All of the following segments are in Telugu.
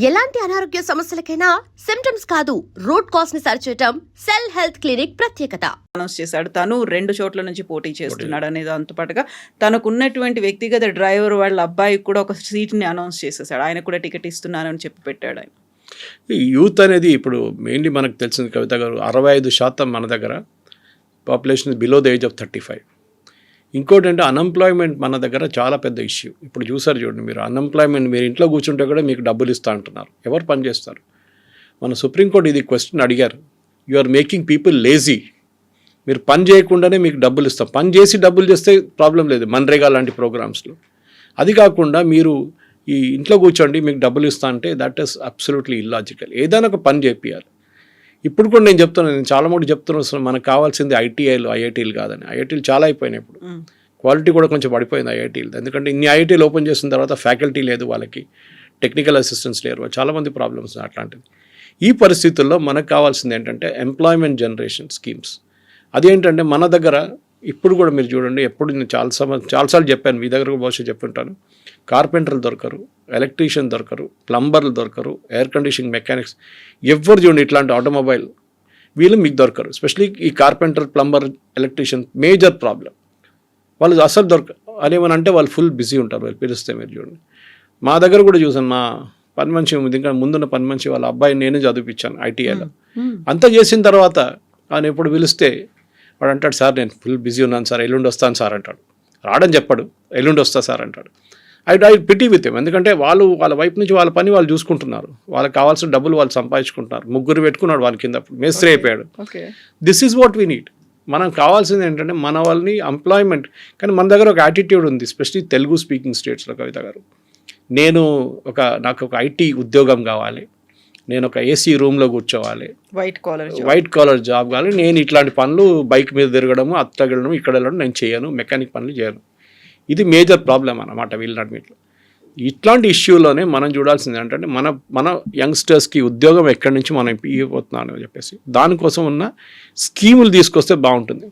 ఎలాంటి అనారోగ్య సమస్యలకైనా సిమ్టమ్స్ కాదు రూట్ కాజ్ ని సరిచేయటం సెల్ హెల్త్ క్లినిక్ ప్రత్యేకత. అనౌన్స్ చేశాడు తను 2 చోట్ల నుంచి పోటీ చేస్తున్నాడు అనే దాంతో పాటుగా తనకున్నటువంటి వ్యక్తిగత డ్రైవర్ వాళ్ళ అబ్బాయికి కూడా ఒక సీట్ని అనౌన్స్ చేసేసాడు. ఆయన కూడా టికెట్ ఇస్తున్నానని చెప్పి పెట్టాడు. ఆయన యూత్ అనేది ఇప్పుడు మెయిన్లీ మనకు తెలిసింది కవిత గారు, 65% మన దగ్గర population below the age of 35. ఇంకోటి అంటే అన్ఎంప్లాయ్మెంట్ మన దగ్గర చాలా పెద్ద ఇష్యూ. ఇప్పుడు చూసారు చూడండి మీరు, అన్ఎంప్లాయ్మెంట్ మీరు ఇంట్లో కూర్చుంటే కూడా మీకు డబ్బులు ఇస్తా అంటున్నారు. ఎవరు పని చేస్తారు? మన సుప్రీంకోర్టు ఇది క్వశ్చన్ అడిగారు, you are making people lazy. మీరు పని చేయకుండానే మీకు డబ్బులు ఇస్తాం, పని చేసి డబ్బులు చేస్తే ప్రాబ్లం లేదు మన్రేగా లాంటి ప్రోగ్రామ్స్లో. అది కాకుండా మీరు ఈ ఇంట్లో కూర్చోండి మీకు డబ్బులు ఇస్తా అంటే దట్ ఈస్ అబ్సల్యూట్లీ ఇల్లాజికల్. ఏదైనా ఒక పని చేపియాలి. ఇప్పుడు కూడా నేను చెప్తున్నాను, నేను చాలా మటుకు చెప్తున్నాను, మనకు కావాల్సింది ఐఐటీలు కాదని. ఐఐటీలు చాలా అయిపోయినాయి. ఇప్పుడు క్వాలిటీ కూడా కొంచెం పడిపోయింది ఐఐటీలు. ఎందుకంటే ఇన్ని ఐఐటీలు ఓపెన్ చేసిన తర్వాత ఫ్యాకల్టీ లేదు, వాళ్ళకి టెక్నికల్ అసిస్టెన్స్ లేరు, చాలామంది ప్రాబ్లమ్స్ అట్లాంటివి. ఈ పరిస్థితుల్లో మనకు కావాల్సింది ఏంటంటే ఎంప్లాయ్మెంట్ జనరేషన్ స్కీమ్స్. అదేంటంటే మన దగ్గర ఇప్పుడు కూడా మీరు చూడండి, ఎప్పుడు నేను చాలాసార్లు చెప్పాను, మీ దగ్గర బహుశా చెప్పుంటాను, కార్పెంటర్లు దొరకరు, ఎలక్ట్రీషియన్ దొరకరు, ప్లంబర్లు దొరకరు, ఎయిర్ కండిషనింగ్ మెకానిక్స్, ఎవరు చూడండి ఇట్లాంటి ఆటోమొబైల్ వీళ్ళు మీకు దొరకరు. ఎస్పెషలీ ఈ carpenter, plumber, electrician major problem. వాళ్ళు అసలు అదేమని అంటే వాళ్ళు ఫుల్ బిజీ ఉంటారు. వాళ్ళు పిలిస్తే మీరు చూడండి, మా దగ్గర కూడా చూసాను, మా పని మనిషి ఇంకా ముందున్న పని మనిషి వాళ్ళ అబ్బాయిని నేనే చదివిపించాను ఐటీఐలో. అంతా చేసిన తర్వాత ఆయన ఎప్పుడు పిలిస్తే వాడు అంటాడు, సార్ నేను ఫుల్ బిజీ ఉన్నాను సార్, ఎల్లుండి వస్తాను సార్ అంటాడు. రావడం చెప్పాడు, ఎల్లుండి వస్తా సార్ అంటాడు. I pity with him. ఎందుకంటే వాళ్ళ వైపు నుంచి వాళ్ళ పని వాళ్ళు చూసుకుంటున్నారు, వాళ్ళకి కావాల్సిన డబ్బులు వాళ్ళు సంపాదించుకుంటున్నారు. 3 పెట్టుకున్నాడు వాళ్ళ కింద, మేస్త్రి అయిపోయాడు. This is what we need. మనం కావాల్సింది ఏంటంటే మన వాళ్ళని ఎంప్లాయ్మెంట్. కానీ మన దగ్గర ఒక యాటిట్యూడ్ ఉంది, ఎస్పెషలీ తెలుగు స్పీకింగ్ స్టేట్స్లో కవిత గారు. నాకు ఒక ఐటీ ఉద్యోగం కావాలి, నేను ఒక ఏసీ రూమ్లో కూర్చోవాలి, వైట్ కాలర్ జాబ్ కావాలి, నేను ఇట్లాంటి పనులు బైక్ మీద తిరగడము, అత్తగడము, ఇక్కడ వెళ్ళడం నేను చేయను, మెకానిక్ పనులు చేయను. ఇది మేజర్ ప్రాబ్లం అన్నమాట వీళ్ళన్నింటిలో. ఇట్లాంటి ఇష్యూలోనే మనం చూడాల్సింది ఏంటంటే మన యంగ్స్టర్స్కి ఉద్యోగం ఎక్కడి నుంచి మనం ఇవ్వబోతున్నాను అని చెప్పేసి దానికోసం ఉన్న స్కీములు తీసుకొస్తే బాగుంటుంది.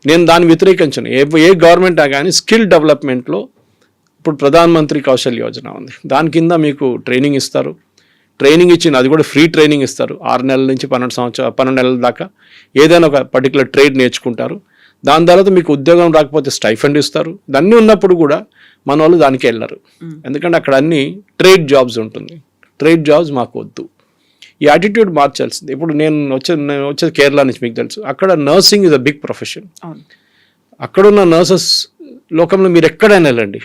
నేను దాన్ని వ్యతిరేకించను. ఏ గవర్నమెంట్ కానీ స్కిల్ డెవలప్మెంట్లో ఇప్పుడు ప్రధానమంత్రి కౌశల్ యోజన ఉంది, దాని కింద మీకు ట్రైనింగ్ ఇస్తారు. ట్రైనింగ్ ఇచ్చిన అది కూడా ఫ్రీ ట్రైనింగ్ ఇస్తారు. 6 నెలల నుంచి 12 నెలల దాకా ఏదైనా ఒక పర్టికులర్ ట్రేడ్ నేర్చుకుంటారు. దాని తర్వాత మీకు ఉద్యోగం రాకపోతే స్టైఫండ్ ఇస్తారు. దాన్ని ఉన్నప్పుడు కూడా మన వాళ్ళు దానికి వెళ్ళరు, ఎందుకంటే అక్కడ అన్ని ట్రేడ్ జాబ్స్ ఉంటుంది. ట్రేడ్ జాబ్స్ మాకు వద్దు. ఈ యాటిట్యూడ్ మార్చాల్సింది. ఇప్పుడు నేను వచ్చేది కేరళ నుంచి, మీకు తెలుసు, అక్కడ nursing is a big profession. అక్కడున్న నర్సెస్ లోకంలో మీరు ఎక్కడైనా వెళ్ళండి,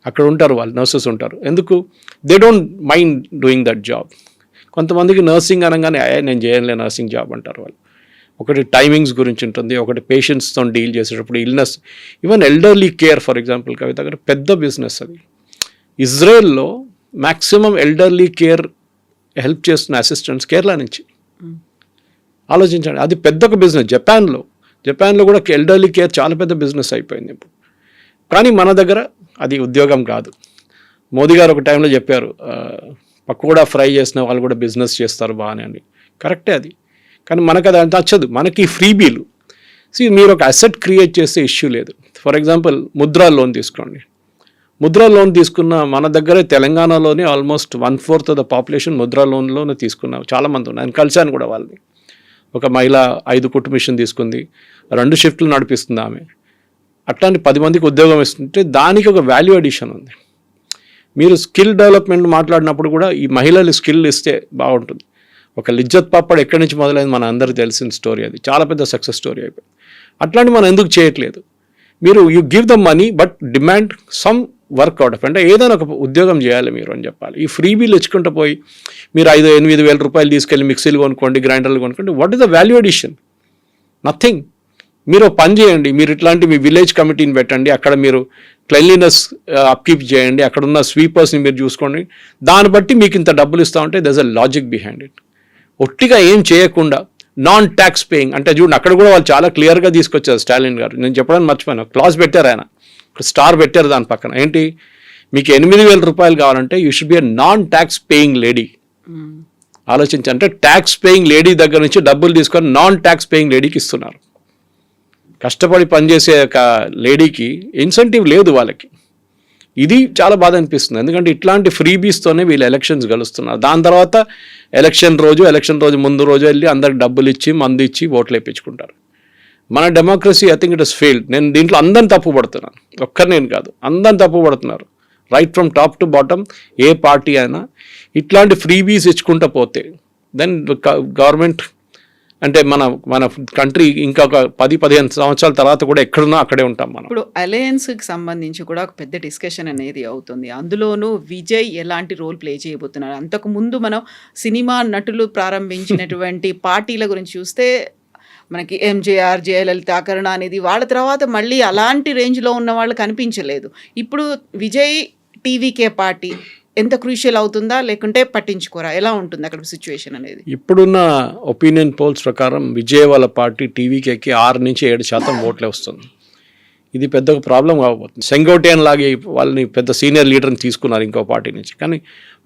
అక్కడ ఉంటారు, వాళ్ళు నర్సెస్ ఉంటారు. ఎందుకు? They don't mind doing that job. కొంతమందికి నర్సింగ్ అనగానే నేను చేయనులే నర్సింగ్ జాబ్ అంటారు వాళ్ళు. ఒకటి టైమింగ్స్ గురించి ఉంటుంది, ఒకటి పేషెంట్స్తో డీల్ చేసేటప్పుడు illness, even elderly care for example Kavitha గారు పెద్ద బిజినెస్ అది. ఇజ్రాయెల్లో మ్యాక్సిమం ఎల్డర్లీ కేర్ హెల్ప్ చేస్తున్న అసిస్టెంట్స్ కేరళ నుంచి. ఆలోచించండి, అది పెద్ద ఒక బిజినెస్. జపాన్లో కూడా ఎల్డర్లీ కేర్ చాలా పెద్ద బిజినెస్ అయిపోయింది ఇప్పుడు. కానీ మన దగ్గర అది ఉద్యోగం కాదు. మోదీ గారు ఒక టైంలో చెప్పారు, పకోడా ఫ్రై చేసిన వాళ్ళు కూడా బిజినెస్ చేస్తారు బాగానే అని. కరెక్టే అది, కానీ మనకు అది నచ్చదు. మనకి ఫ్రీబీలు. మీరు ఒక అసెట్ క్రియేట్ చేస్తే ఇష్యూ లేదు. ఫర్ ఎగ్జాంపుల్ ముద్రా లోన్ తీసుకోండి. ముద్రా లోన్ తీసుకున్న మన దగ్గరే తెలంగాణలోనే almost 1/4 of the population Mudra లోన్లోనే తీసుకున్నాం. చాలామంది ఉన్నారు, నేను కలిశాను కూడా వాళ్ళని. ఒక మహిళ 5 కుట్టు మిషన్ తీసుకుంది, 2 షిఫ్ట్లు నడిపిస్తుంది ఆమె. అట్లాంటి 10 మందికి ఉద్యోగం ఇస్తుంటే దానికి ఒక వాల్యూ అడిషన్ ఉంది. మీరు స్కిల్ డెవలప్మెంట్ మాట్లాడినప్పుడు కూడా ఈ మహిళలు స్కిల్ ఇస్తే బాగుంటుంది. ఒక లిజ్జత్ పాపడ్ ఎక్కడి నుంచి మొదలైంది మన అందరికీ తెలిసిన స్టోరీ, అది చాలా పెద్ద సక్సెస్ స్టోరీ అయిపోయింది. అట్లాంటి మనం ఎందుకు చేయట్లేదు? మీరు you give the money but demand some work out of, అంటే ఏదైనా ఒక ఉద్యోగం చేయాలి మీరు అని చెప్పాలి. ఈ ఫ్రీ బిల్ ఇచ్చుకుంటూ పోయి మీరు 5-8 వేల రూపాయలు తీసుకెళ్ళి మిక్సీలు కొనుక్కోండి, గ్రైండర్లు కొనుక్కోండి, what is the value addition? Nothing. మీరు పని చేయండి, మీరు ఇట్లాంటి మీ విలేజ్ కమిటీని పెట్టండి, అక్కడ మీరు క్లెన్లీనెస్ అప్కీప్ చేయండి, అక్కడ ఉన్న స్వీపర్స్ని మీరు చూసుకోండి, దాన్ని బట్టి మీకు ఇంత డబ్బులు ఇస్తామంటే there's a logic behind it. ఒట్టిగా ఏం చేయకుండా నాన్ ట్యాక్స్ పేయింగ్ అంటే చూడండి, అక్కడ కూడా వాళ్ళు చాలా క్లియర్గా తీసుకొచ్చారు స్టాలిన్ గారు. నేను చెప్పడానికి మర్చిపోయాను, క్లాస్ పెట్టారు ఆయన, స్టార్ పెట్టారు దాని పక్కన. ఏంటి? మీకు 8,000 రూపాయలు కావాలంటే you should be a non tax paying lady. ఆలోచించి, అంటే ట్యాక్స్ పేయింగ్ లేడీ దగ్గర నుంచి డబ్బులు తీసుకొని నాన్ ట్యాక్స్ పేయింగ్ లేడీకి ఇస్తున్నారు. కష్టపడి పనిచేసే ఒక లేడీకి ఇన్సెంటివ్ లేదు వాళ్ళకి. ఇది చాలా బాధ అనిపిస్తుంది. ఎందుకంటే ఇట్లాంటి ఫ్రీబీస్తోనే వీళ్ళు ఎలక్షన్స్ గెలుస్తున్నారు. దాని తర్వాత ఎలక్షన్ రోజు ముందు రోజు వెళ్ళి అందరికి డబ్బులు ఇచ్చి మందు ఇచ్చి ఓట్లు వేయించుకుంటారు. మన democracy I think it is failed. నేను దీంట్లో అందరిని తప్పు పడుతున్నాను, ఒక్కరినేను కాదు, అందరిని తప్పు పడుతున్నారు. Right from top to bottom A party అయినా ఇట్లాంటి ఫ్రీబీస్ ఇచ్చుకుంటూ పోతే దెన్ గవర్నమెంట్ అంటే మన కంట్రీ ఇంకొక 10-15 సంవత్సరాల తర్వాత కూడా ఎక్కడున్నా అక్కడే ఉంటాం మనం. ఇప్పుడు అలయన్స్కి సంబంధించి కూడా ఒక పెద్ద డిస్కషన్ అనేది అవుతుంది. అందులోనూ విజయ్ ఎలాంటి రోల్ ప్లే చేయబోతున్నారు? అంతకు ముందు మనం సినిమా నటులు ప్రారంభించినటువంటి పార్టీల గురించి చూస్తే మనకి ఎంజేఆర్, జయలలిత, కరుణానిధి, వాళ్ళ తర్వాత మళ్ళీ అలాంటి రేంజ్లో ఉన్న వాళ్ళు కనిపించలేదు. ఇప్పుడు విజయ్ టీవీకే పార్టీ ఎంత క్రూషియల్ అవుతుందా, లేకుంటే పట్టించుకోరా? ఎలా ఉంటుంది అక్కడ సిచ్యువేషన్ అనేది? ఇప్పుడున్న ఒపీనియన్ పోల్స్ ప్రకారం విజయ్ వాళ్ళ పార్టీ టీవీకేకి 6-7% ఓట్లే వస్తుంది. ఇది పెద్ద ప్రాబ్లం కాబోతుంది. సెంగోటియన్ లాగే వాళ్ళని పెద్ద సీనియర్ లీడర్ని తీసుకున్నారు ఇంకో పార్టీ నుంచి. కానీ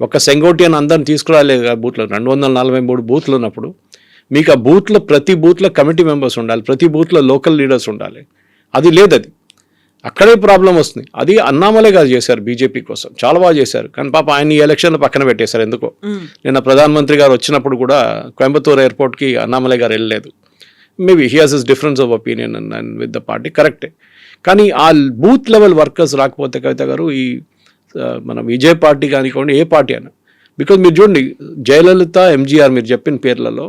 ఒక సెంగోటియన్ అందరిని తీసుకురాలేదు బూత్లో. 243 బూత్లు ఉన్నప్పుడు మీకు ఆ బూత్లో ప్రతి బూత్లో కమిటీ మెంబర్స్ ఉండాలి, ప్రతి బూత్లో లోకల్ లీడర్స్ ఉండాలి. అది లేదు. అది అక్కడే ప్రాబ్లం వస్తుంది. అది అన్నామలై గారు చేశారు బీజేపీ కోసం, చాలా బాగా చేశారు. కానీ పాప ఆయన ఈ ఎలక్షన్లో పక్కన పెట్టేశారు ఎందుకో. నిన్న ప్రధానమంత్రి గారు వచ్చినప్పుడు కూడా కోయంబత్తూర్ ఎయిర్పోర్ట్కి అన్నామలై గారు వెళ్ళలేదు. Maybe he has his difference of opinion and with the party, కరెక్టే. కానీ ఆ బూత్ లెవెల్ వర్కర్స్ రాకపోతే కవిత గారు ఈ మన విజయ్ పార్టీ కానివ్వండి ఏ పార్టీ అయినా, బికాజ్ మీరు చూడండి జయలలిత, ఎంజీఆర్ మీరు చెప్పిన పేర్లలో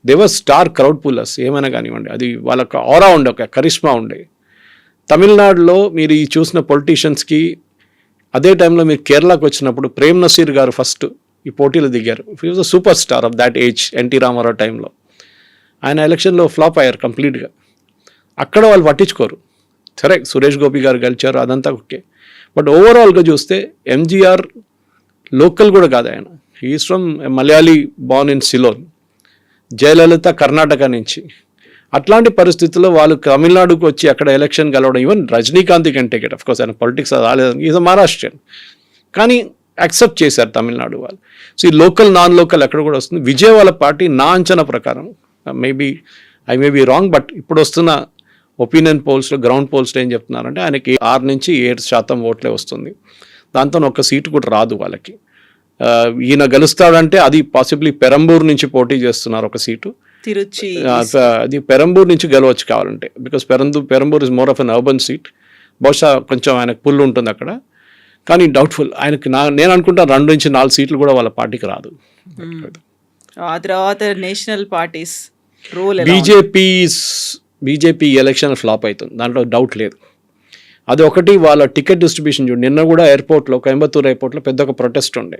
దేవర్ స్టార్ క్రౌడ్ పుల్లర్స్ ఏమైనా కానివ్వండి. అది వాళ్ళకి ఆరా ఉండే, ఒక కరిష్మా ఉండే. తమిళనాడులో మీరు ఈ చూసిన పొలిటీషియన్స్కి అదే టైంలో మీరు కేరళకు వచ్చినప్పుడు ప్రేమ్ నసీర్ గారు ఫస్ట్ ఈ పోటీలో దిగారు. He was a super star of that age. NT Rama Rao టైంలో ఆయన ఎలక్షన్లో ఫ్లాప్ అయ్యారు కంప్లీట్గా. అక్కడ వాళ్ళు పట్టించుకోరు. సరే సురేష్ గోపి గారు గెలిచారు, అదంతా ఓకే. బట్ ఓవరాల్గా చూస్తే ఎంజీఆర్ లోకల్ కూడా కాదు, ఆయన he is from Malayali born in Ceylon. Jayalalithaa Karnataka నుంచి. అట్లాంటి పరిస్థితుల్లో వాళ్ళు తమిళనాడుకు వచ్చి అక్కడ ఎలక్షన్ గెలవడం, even Rajinikanth can take it. Of course ఆయన పొలిటిక్స్ రాలేదు, ఈజ్ అ మహారాష్ట్రియన్, కానీ యాక్సెప్ట్ చేశారు తమిళనాడు వాళ్ళు. సో ఈ లోకల్ నాన్ లోకల్ ఎక్కడ కూడా వస్తుంది. విజయ్ వాళ్ళ పార్టీ నా అంచనా ప్రకారం maybe I may be wrong, but ఇప్పుడు వస్తున్న ఒపీనియన్ పోల్స్లో, గ్రౌండ్ పోల్స్లో ఏం చెప్తున్నారంటే ఆయనకి 6-7% ఓట్లే వస్తుంది. దాంతో ఒక్క సీటు కూడా రాదు వాళ్ళకి. ఈయన గెలుస్తాడంటే అది పాసిబ్లీ పెరంబూర్ నుంచి పోటీ చేస్తున్నారు ఒక సీటు. తిరుచి అది పెరంబూర్ నుంచి గెలవచ్చు కావాలంటే, because Perambur is more of an urban seat. బహుశా కొంచెం ఆయనకు పుల్ ఉంటుంది అక్కడ, కానీ డౌట్ఫుల్. ఆయనకి నేను అనుకుంటా 2-4 సీట్లు కూడా వాళ్ళ పార్టీకి రాదు. ఆ తర్వాత national parties role BJP election flop అవుతుంది, దాంట్లో డౌట్ లేదు. అది ఒకటి. వాళ్ళ టికెట్ డిస్ట్రిబ్యూషన్ చూడండి. నిన్న కూడా ఎయిర్పోర్ట్లో, కోయంబత్తూర్ ఎయిర్పోర్ట్లో పెద్ద ఒక ప్రొటెస్ట్ ఉండే.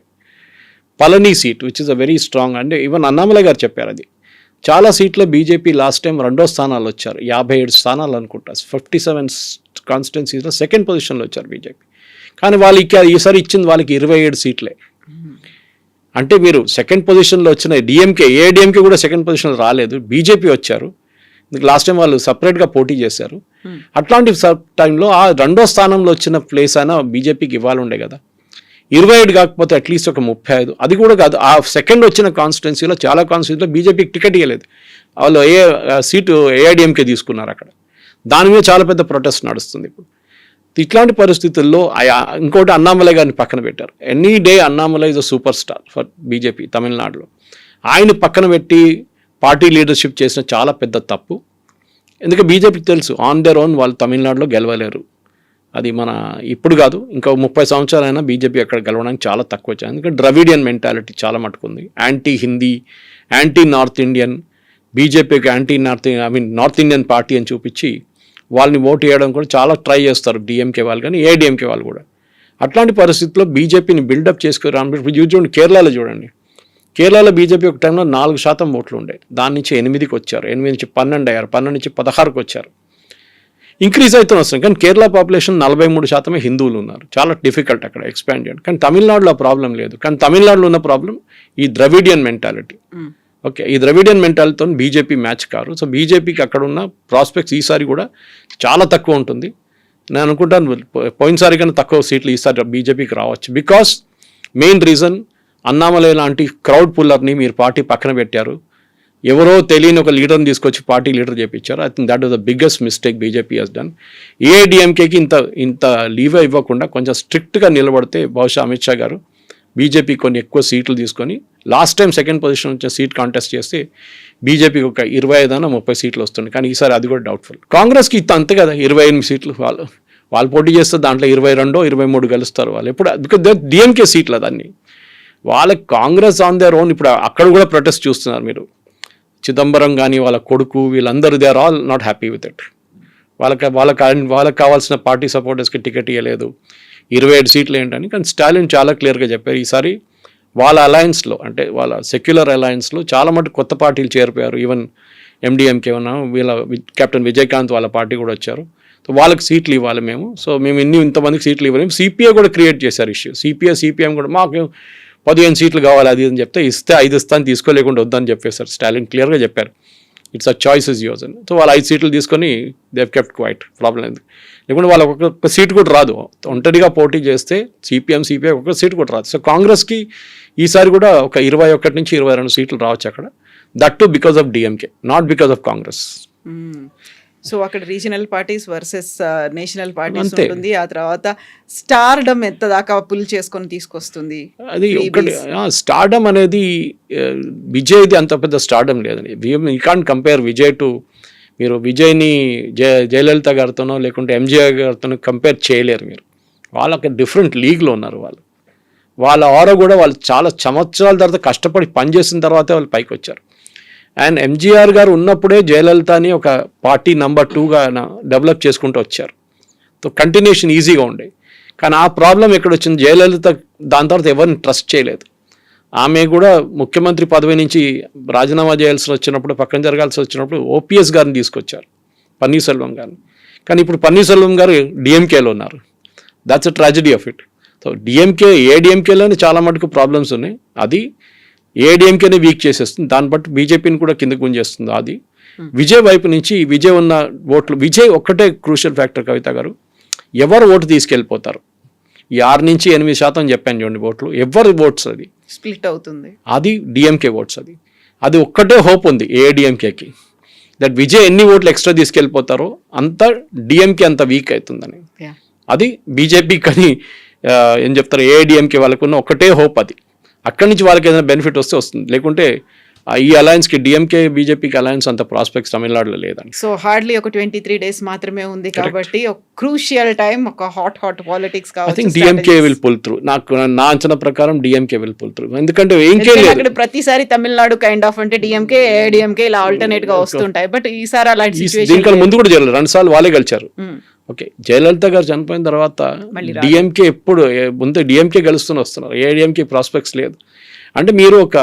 Palani seat which is a very strong, అంటే ఈవెన్ అన్నామలై గారు చెప్పారు అది. చాలా సీట్లో బీజేపీ లాస్ట్ టైం 2వ స్థానాలు వచ్చారు, 57 స్థానాలు అనుకుంటా. 57 కాన్స్టిట్యున్సీస్లో 2nd పొజిషన్లో వచ్చారు బీజేపీ. కానీ వాళ్ళకి ఈసారి ఇచ్చింది వాళ్ళకి 27 సీట్లే. అంటే మీరు 2nd పొజిషన్లో వచ్చిన ఏఐడిఎంకే కూడా 2nd పొజిషన్లో రాలేదు, బీజేపీ వచ్చారు. లాస్ట్ టైం వాళ్ళు సపరేట్గా పోటీ చేశారు. అట్లాంటి టైంలో ఆ 2వ స్థానంలో వచ్చిన ప్లేస్ అయినా బీజేపీకి ఇవ్వాలి ఉండే కదా. 27 కాకపోతే అట్లీస్ట్ ఒక 35. అది కూడా కాదు. ఆ 2nd వచ్చిన కాన్స్టిట్యున్సీలో చాలా కాన్స్టిట్యున్సీలో బీజేపీకి టికెట్ ఇవ్వలేదు. వాళ్ళు సీటు ఏఐడిఎంకే తీసుకున్నారు అక్కడ. దాని మీద చాలా పెద్ద ప్రొటెస్ట్ నడుస్తుంది ఇప్పుడు. ఇట్లాంటి పరిస్థితుల్లో ఇంకోటి అన్నామలై గారిని పక్కన పెట్టారు. Any day Annamalai is a super star for BJP తమిళనాడులో. ఆయన పక్కన పెట్టి పార్టీ లీడర్షిప్ చేసిన చాలా పెద్ద తప్పు. ఎందుకంటే బీజేపీకి తెలుసు ఆన్ దర్ ఓన్ వాళ్ళు తమిళనాడులో గెలవలేరు. అది మన ఇప్పుడు కాదు, ఇంకా 30 సంవత్సరాలైనా బీజేపీ అక్కడ గెలవడానికి చాలా తక్కువ వచ్చాయి. ఎందుకంటే ద్రవిడియన్ మెంటాలిటీ చాలా మటుకుంది. Anti Hindi, anti north Indian, బీజేపీకి నార్త్ ఇండియన్ పార్టీ అని చూపించి వాళ్ళని ఓటు వేయడం కూడా చాలా ట్రై చేస్తారు డిఎంకే వాళ్ళు కానీ ఏఐడిఎంకే వాళ్ళు కూడా. అట్లాంటి పరిస్థితుల్లో బీజేపీని బిల్డప్ చేసుకురాను. చూడండి కేరళలో చూడండి. కేరళలో బీజేపీ ఒక టైంలో 4% ఓట్లు ఉండే, దాని నుంచి 8కి వచ్చారు, 8 నుంచి 12 అయ్యారు, 12 నుంచి 16కి వచ్చారు. ఇంక్రీజ్ అవుతూనే వస్తుంది. కానీ కేరళ పాపులేషన్ 43% హిందువులు ఉన్నారు. చాలా డిఫికల్ట్ అక్కడ ఎక్స్పాండ్ చేయడం. కానీ తమిళనాడులో ఆ ప్రాబ్లం లేదు. కానీ తమిళనాడులో ఉన్న ప్రాబ్లం ఈ ద్రవిడియన్ మెంటాలిటీ. ఓకే, ఈ ద్రవిడియన్ మెంటాలిటీతో బీజేపీ మ్యాచ్ కారు. సో బీజేపీకి అక్కడ ఉన్న ప్రాస్పెక్ట్స్ ఈసారి కూడా చాలా తక్కువ ఉంటుంది. నేను అనుకుంటాను పోయినసారి కన్నా తక్కువ సీట్లు ఈసారి బీజేపీకి రావచ్చు. బికాస్ మెయిన్ రీజన్ అన్నామలై లాంటి క్రౌడ్ పుల్లర్ని మీరు పార్టీ పక్కన పెట్టారు. ఎవరో తెలియని ఒక లీడర్ని తీసుకొచ్చి పార్టీ లీడర్ చేయించారు. I think that was the biggest mistake BJP has done. ఏఐడిఎంకేకి ఇంత లీవ్ ఇవ్వకుండా కొంచెం స్ట్రిక్ట్గా నిలబడితే బహుశా అమిత్ షా గారు బీజేపీ కొన్ని ఎక్కువ సీట్లు తీసుకొని లాస్ట్ టైం సెకండ్ పొజిషన్ వచ్చిన సీట్ కాంటెస్ట్ చేస్తే బీజేపీకి ఒక 25-30 సీట్లు వస్తుంది. కానీ ఈసారి అది కూడా డౌట్ఫుల్. కాంగ్రెస్కి అంతే కదా, 28 సీట్లు వాళ్ళు పోటీ చేస్తే దాంట్లో 22-23 గెలుస్తారు వాళ్ళు. ఎప్పుడు బికాజ్ డిఎంకే సీట్లు అదన్నీ వాళ్ళకి. కాంగ్రెస్ ఆన్ దేర్ ఓన్ ఇప్పుడు అక్కడ కూడా ప్రొటెస్ట్ చూస్తున్నారు మీరు. చిదంబరం కానీ వాళ్ళ కొడుకు వీళ్ళందరూ they are all not happy with it. వాళ్ళకి కావాల్సిన పార్టీ సపోర్టర్స్కి టికెట్ ఇవ్వలేదు, 27 సీట్లు ఏంటని. కానీ స్టాలిన్ చాలా క్లియర్గా చెప్పారు ఈసారి వాళ్ళ అలయన్స్లో, అంటే వాళ్ళ సెక్యులర్ అలయన్స్లో చాలా మటు కొత్త పార్టీలు చేరిపోయారు. ఈవెన్ ఎండిఎంకే ఉన్నా, వీళ్ళ కెప్టెన్ విజయకాంత్ వాళ్ళ పార్టీ కూడా వచ్చారు. సో వాళ్ళకి సీట్లు ఇవ్వాలి మేము. సో మేము ఇంతమందికి సీట్లు ఇవ్వలేము. సిపిఐ కూడా క్రియేట్ చేశారు ఇష్యూ. సిపిఎం కూడా మాకు 15 సీట్లు కావాలి అది అని చెప్తే 5 ఇస్తాను తీసుకోలేకుండా వద్దని చెప్పేశారు. స్టాలిన్ క్లియర్గా చెప్పారు it's a choice is yours అని. సో వాళ్ళు 5 సీట్లు తీసుకొని they have kept quiet. Problem లేదు. లేకుంటే వాళ్ళకి ఒక్క సీట్ కూడా రాదు. ఒంటరిగా పోటీ చేస్తే సిపిఐ ఒక్క సీట్ కూడా రాదు. సో కాంగ్రెస్కి ఈసారి కూడా ఒక 21-22 సీట్లు రావచ్చు అక్కడ. That too because of DMK, not because of Congress. So అక్కడ regional parties versus national parties ఉంటుంది. ఆ తర్వాత స్టార్డమ్ ఎంత దాకా పుల్ చేసుకొని తీసుకొస్తుంది అది ఒకటి. స్టార్డమ్ అనేది విజయ్ది అంత పెద్ద స్టార్డమ్ లేదండి. You can't compare Vijay to, మీరు విజయ్ని జయలలిత గారితోనో లేకుంటే ఎంజీఆర్ గారితోనో కంపేర్ చేయలేరు మీరు. వాళ్ళకి డిఫరెంట్ లీగ్లో ఉన్నారు వాళ్ళు. వాళ్ళ ఆరో కూడా వాళ్ళు చాలా సంవత్సరాల తర్వాత కష్టపడి పనిచేసిన తర్వాతే వాళ్ళు పైకి వచ్చారు. అండ్ ఎంజీఆర్ గారు ఉన్నప్పుడే జయలలితని ఒక పార్టీ నెంబర్ 2గా డెవలప్ చేసుకుంటూ వచ్చారు. సో కంటిన్యూషన్ ఈజీగా ఉండే. కానీ ఆ ప్రాబ్లం ఎక్కడ వచ్చింది, జయలలిత దాని తర్వాత ఎవరిని ట్రస్ట్ చేయలేదు. ఆమె కూడా ముఖ్యమంత్రి పదవి నుంచి రాజీనామా చేయాల్సి వచ్చినప్పుడు, పక్కన జరగాల్సి వచ్చినప్పుడు ఓపీఎస్ గారిని తీసుకొచ్చారు, పన్నీర్సెల్వం గారిని. కానీ ఇప్పుడు పన్నీర్సెల్వం గారు డిఎంకేలో ఉన్నారు. That's a tragedy of it. So ఏడీఎంకేలోనే చాలా మటుకు ప్రాబ్లమ్స్ ఉన్నాయి. అది ఏడీఎంకేనే వీక్ చేసేస్తుంది. దాన్ని బట్టి బీజేపీని కూడా కిందకు గుంజేస్తుంది. అది విజయ్ వైపు నుంచి విజయ్ ఉన్న ఓట్లు, విజయ్ ఒక్కటే క్రూషియల్ ఫ్యాక్టర్ కవిత గారు. ఎవరు ఓటు తీసుకెళ్ళిపోతారు, ఈ 6-8% చెప్పాను చూడండి ఓట్లు, ఎవరి ఓట్స్ అది స్ప్లిట్ అవుతుంది, అది డిఎంకే ఓట్స్. అది ఒక్కటే హోప్ ఉంది ఏఐడిఎంకేకి, దట్ విజయ్ ఎన్ని ఓట్లు ఎక్స్ట్రా తీసుకెళ్ళిపోతారో అంత డిఎంకే అంత వీక్ అవుతుందని. అది బీజేపీ కానీ ఏం చెప్తారు, ఏఐడిఎంకే వాళ్ళకున్న ఒక్కటే హోప్ అది. అక్కడి నుంచి వాళ్ళకి ఏదైనా బెనిఫిట్ వస్తే వస్తుంది. లేకుంటే ఈ అలయన్స్కి, డిఎంకే బీజేపీకి అలయన్స్ అంత ప్రాస్పెక్ట్స్ తమిళనాడులో లేదండి. సో హార్డ్లీ ఒక 23 days మాత్రమే ఉంది కాబట్టి ఒక క్రూషియల్ టైం, ఒక హాట్ పాలిటిక్స్ కావచ్చు. I think DMK will pull through. నా అంచనా ప్రకారం డిఎంకే విల్ పుల్ త్రూ. ఎందుకంటే అక్కడ ప్రతిసారి తమిళనాడు కైండ్ ఆఫ్ అంటే డిఎంకే ఏఐడిఎంకే ఇలా ఆల్టర్నేట్ గా వస్తుంటాయి. బట్ ఈసారి అలాంటి సిచువేషన్ దీనికన్నా ముందు కూడా జరగలేదు, 2 సార్లు వాళ్ళే గెలిచారు. ఓకే, జయలలిత గారు చనిపోయిన తర్వాత డిఎంకే ఎప్పుడు ముందు డిఎంకే గెలుస్తూనే వస్తున్నారు, ఏఐడిఎంకే ప్రాస్పెక్ట్స్ లేదు. అంటే మీరు ఒక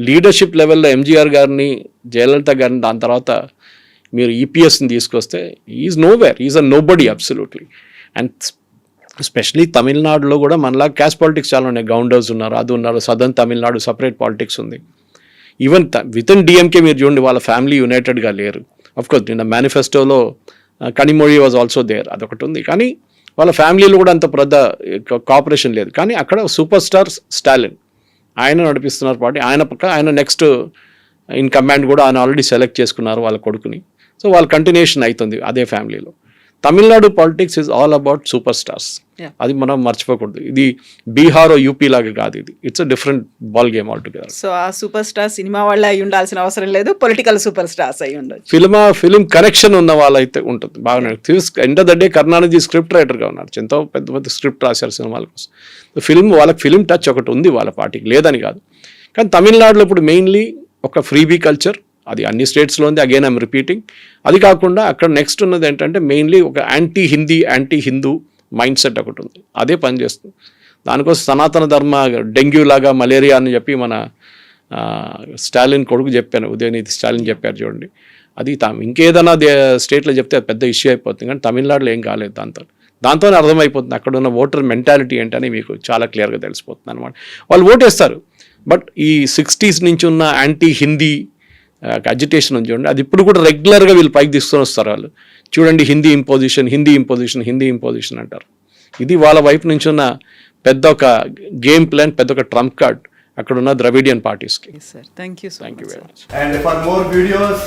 లీడర్షిప్ లెవెల్లో ఎంజీఆర్ గారిని, జయలలిత గారిని, దాని తర్వాత మీరు ఈపీఎస్ని తీసుకొస్తే is nowhere, is a nobody absolutely. And especially తమిళనాడులో కూడా మనలా క్యాస్ట్ పాలిటిక్స్ చాలా ఉన్నాయి. గౌండర్స్ ఉన్నారు, అది ఉన్నారు. సదర్న్ తమిళనాడు సపరేట్ పాలిటిక్స్ ఉంది. ఈవెన్ విత్ ఇన్ డిఎంకే మీరు చూడండి, వాళ్ళ ఫ్యామిలీ యునైటెడ్గా లేరు. అఫ్కోర్స్ నిన్న మేనిఫెస్టోలో కనిమొഴി వాజ్ ఆల్సో దేర్, అదొకటి ఉంది. కానీ వాళ్ళ ఫ్యామిలీలో కూడా అంత పెద్ద కోఆపరేషన్ లేదు. కానీ అక్కడ సూపర్ స్టార్ స్టాలిన్, ఆయన నడిపిస్తున్నారు పార్టీ. ఆయన నెక్స్ట్ ఇన్ కమాండ్ కూడా ఆయన ఆల్రెడీ సెలెక్ట్ చేసుకున్నారు వాళ్ళ కొడుకుని. సో వాళ్ళ కంటిన్యూషన్ అవుతుంది అదే ఫ్యామిలీలో. Tamil Nadu politics is all about super stars. అది మనం మర్చిపోకూడదు. ఇది బీహార్ యూపీ లాగా కాదు, ఇది it's a different ball game all together. So ఆ సూపర్ స్టార్ సినిమా వాళ్ళే అయి ఉండాల్సిన అవసరం లేదు, పొలిటికల్ సూపర్ స్టార్స్ అయి ఉండొచ్చు. ఫిలిం కనెక్షన్ ఉన్న వాళ్ళైతే ఉంటుంది బాగా. End of the day Karunanidhi script రైటర్గా ఉన్నారు, ఎంతో పెద్ద స్క్రిప్ట్ రాశారు సినిమాల కోసం. వాళ్ళకి ఫిలిం టచ్ ఒకటి ఉంది వాళ్ళ పార్టీకి, లేదని కాదు. కానీ తమిళనాడులో ఇప్పుడు మెయిన్లీ ఒక ఫ్రీబీ కల్చర్, అది అన్ని స్టేట్స్లో ఉంది. Again I'm repeating. అది కాకుండా అక్కడ నెక్స్ట్ ఉన్నది ఏంటంటే మెయిన్లీ ఒక యాంటీ హిందూ మైండ్ సెట్ ఒకటి ఉంది, అదే పనిచేస్తుంది. దానికోసం సనాతన ధర్మ, డెంగ్యూ లాగా మలేరియా అని చెప్పి మన స్టాలిన్ కొడుకు చెప్పాను, ఉదయనిధి స్టాలిన్ చెప్పారు చూడండి. అది ఇంకేదైనా స్టేట్లో చెప్తే అది పెద్ద ఇష్యూ అయిపోతుంది. కానీ తమిళనాడులో ఏం కాలేదు. దాంతోనే అర్థమైపోతుంది అక్కడ ఉన్న ఓటర్ మెంటాలిటీ ఏంటని మీకు చాలా క్లియర్గా తెలిసిపోతుంది అనమాట. వాళ్ళు ఓటేస్తారు, బట్ ఈ 60s నుంచి ఉన్న యాంటీ హిందీ అజిటేషన్ ఉంది చూడండి, అది ఇప్పుడు కూడా రెగ్యులర్గా వీళ్ళు పైకి తీసుకొని వస్తారు. వాళ్ళు చూడండి, హిందీ ఇంపోజిషన్ అంటారు. ఇది వాళ్ళ వైపు నుంచి ఉన్న పెద్ద ఒక గేమ్ ప్లాన్, పెద్ద ఒక ట్రంప్ కార్డ్. అక్కడ ఉన్న ద్రవిడియన్ పార్టీస్కి. Sir thank you so thank you much very sir. Much. And for more videos,